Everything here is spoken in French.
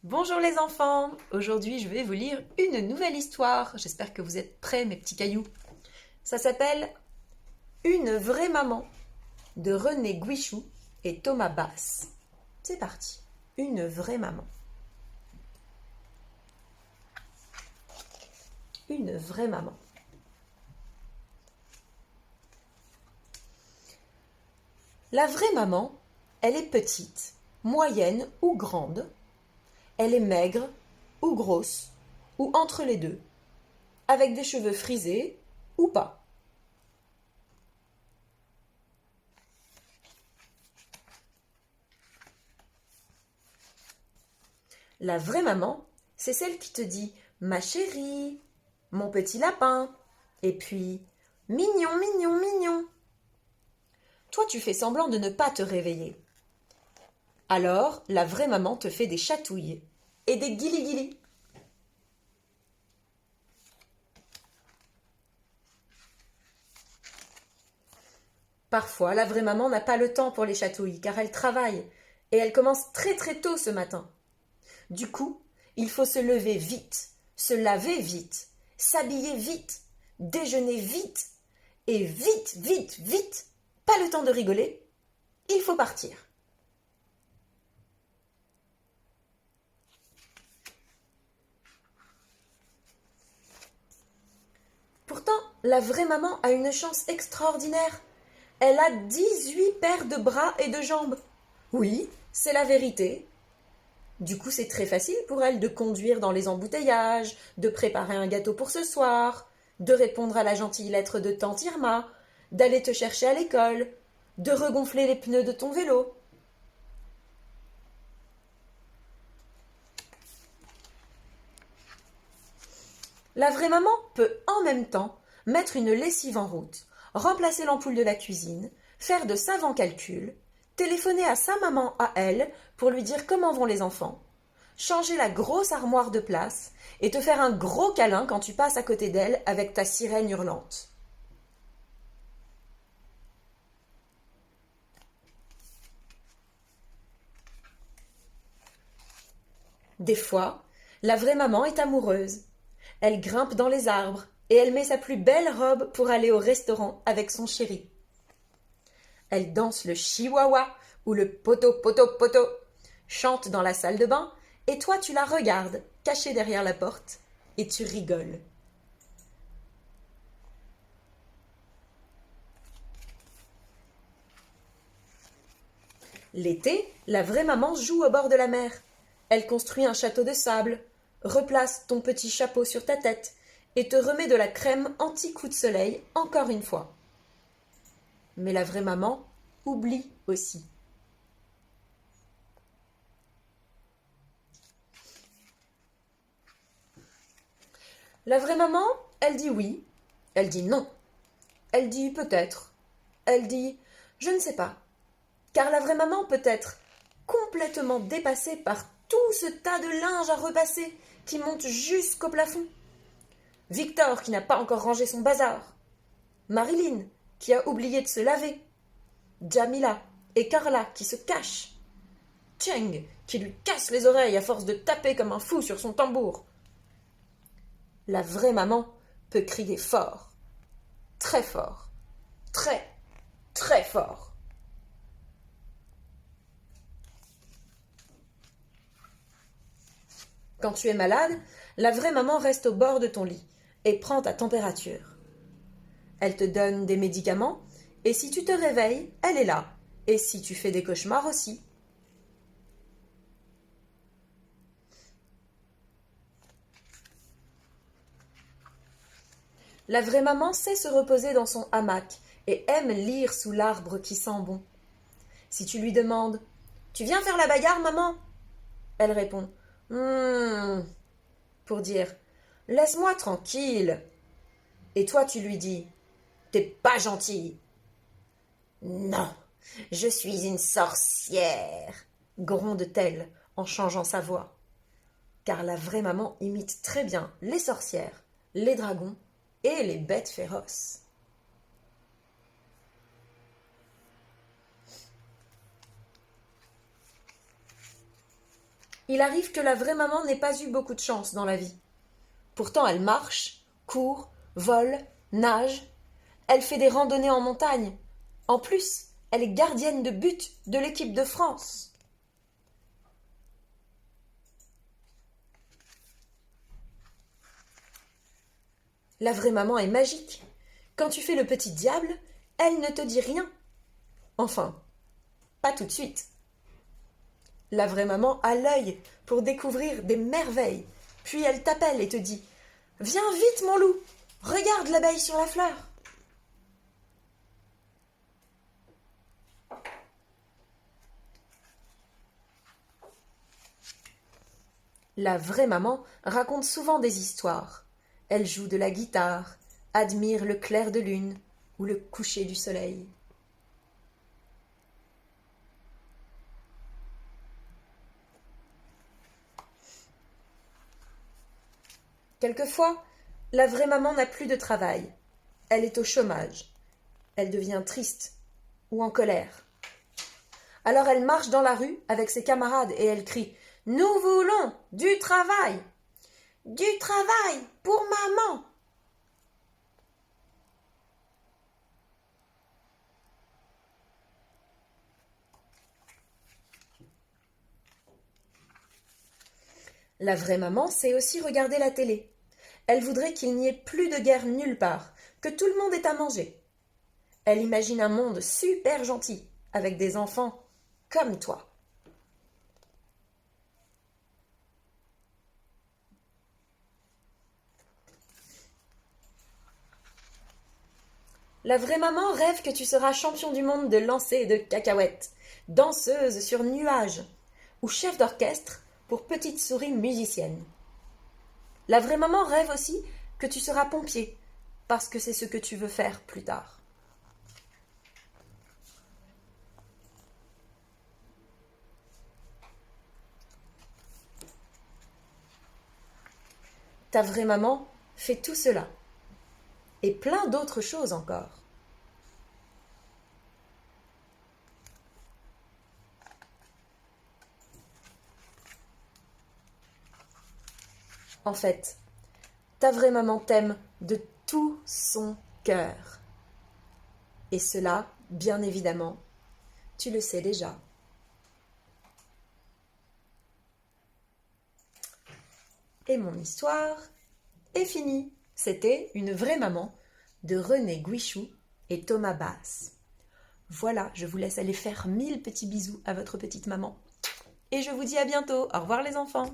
Bonjour les enfants, aujourd'hui je vais vous lire une nouvelle histoire. J'espère que vous êtes prêts mes petits cailloux. Ça s'appelle Une vraie maman de René Guichou et Thomas Bass. C'est parti, une vraie maman. Une vraie maman. La vraie maman, elle est petite, moyenne ou grande. Elle est maigre ou grosse ou entre les deux, avec des cheveux frisés ou pas. La vraie maman, c'est celle qui te dit « ma chérie »,« mon petit lapin » et puis « mignon, mignon, mignon ». Toi, tu fais semblant de ne pas te réveiller. Alors, la vraie maman te fait des chatouilles et des guili-guili. Parfois, la vraie maman n'a pas le temps pour les chatouilles car elle travaille et elle commence très très tôt ce matin. Du coup, il faut se lever vite, se laver vite, s'habiller vite, déjeuner vite et vite, vite, vite, pas le temps de rigoler, il faut partir. Pourtant, la vraie maman a une chance extraordinaire. Elle a 18 paires de bras et de jambes. Oui, c'est la vérité. Du coup, c'est très facile pour elle de conduire dans les embouteillages, de préparer un gâteau pour ce soir, de répondre à la gentille lettre de tante Irma, d'aller te chercher à l'école, de regonfler les pneus de ton vélo. La vraie maman peut en même temps mettre une lessive en route, remplacer l'ampoule de la cuisine, faire de savants calculs, téléphoner à sa maman à elle pour lui dire comment vont les enfants, changer la grosse armoire de place et te faire un gros câlin quand tu passes à côté d'elle avec ta sirène hurlante. Des fois, la vraie maman est amoureuse. Elle grimpe dans les arbres et elle met sa plus belle robe pour aller au restaurant avec son chéri. Elle danse le chihuahua ou le poto poto poto, chante dans la salle de bain et toi tu la regardes, cachée derrière la porte, et tu rigoles. L'été, la vraie maman joue au bord de la mer. Elle construit un château de sable, replace ton petit chapeau sur ta tête et te remet de la crème anti-coup de soleil encore une fois. Mais la vraie maman oublie aussi. La vraie maman, elle dit oui, elle dit non, elle dit peut-être, elle dit je ne sais pas. Car la vraie maman peut être complètement dépassée par tout ce tas de linge à repasser qui monte jusqu'au plafond. Victor qui n'a pas encore rangé son bazar. Marilyn qui a oublié de se laver. Jamila et Carla qui se cachent. Cheng qui lui casse les oreilles à force de taper comme un fou sur son tambour. La vraie maman peut crier fort, très fort, très, très fort. Quand tu es malade, la vraie maman reste au bord de ton lit et prend ta température. Elle te donne des médicaments et si tu te réveilles, elle est là. Et si tu fais des cauchemars aussi. La vraie maman sait se reposer dans son hamac et aime lire sous l'arbre qui sent bon. Si tu lui demandes « Tu viens faire la bagarre, maman ?» Elle répond « pour dire « Laisse-moi tranquille !» Et toi tu lui dis « T'es pas gentille !»« Non, je suis une sorcière !» gronde-t-elle en changeant sa voix. Car la vraie maman imite très bien les sorcières, les dragons et les bêtes féroces. il arrive que la vraie maman n'ait pas eu beaucoup de chance dans la vie. Pourtant, elle marche, court, vole, nage. Elle fait des randonnées en montagne. En plus, elle est gardienne de but de l'équipe de France. La vraie maman est magique. Quand tu fais le petit diable, elle ne te dit rien. Enfin, pas tout de suite. La vraie maman a l'œil pour découvrir des merveilles. Puis elle t'appelle et te dit « Viens vite, mon loup, regarde l'abeille sur la fleur !» La vraie maman raconte souvent des histoires. Elle joue de la guitare, admire le clair de lune ou le coucher du soleil. Quelquefois, la vraie maman n'a plus de travail. Elle est au chômage. Elle devient triste ou en colère. Alors elle marche dans la rue avec ses camarades et elle crie « Nous voulons du travail! Du travail pour maman !» La vraie maman sait aussi regarder la télé. Elle voudrait qu'il n'y ait plus de guerre nulle part, que tout le monde ait à manger. Elle imagine un monde super gentil, avec des enfants comme toi. La vraie maman rêve que tu seras champion du monde de lancer de cacahuètes, danseuse sur nuages, ou chef d'orchestre pour petite souris musicienne. La vraie maman rêve aussi que tu seras pompier, parce que c'est ce que tu veux faire plus tard. Ta vraie maman fait tout cela, et plein d'autres choses encore. En fait, ta vraie maman t'aime de tout son cœur. Et cela, bien évidemment, tu le sais déjà. Et mon histoire est finie. C'était Une vraie maman de René Guichou et Thomas Bass. Voilà, je vous laisse aller faire 1000 petits bisous à votre petite maman. Et je vous dis à bientôt. Au revoir les enfants.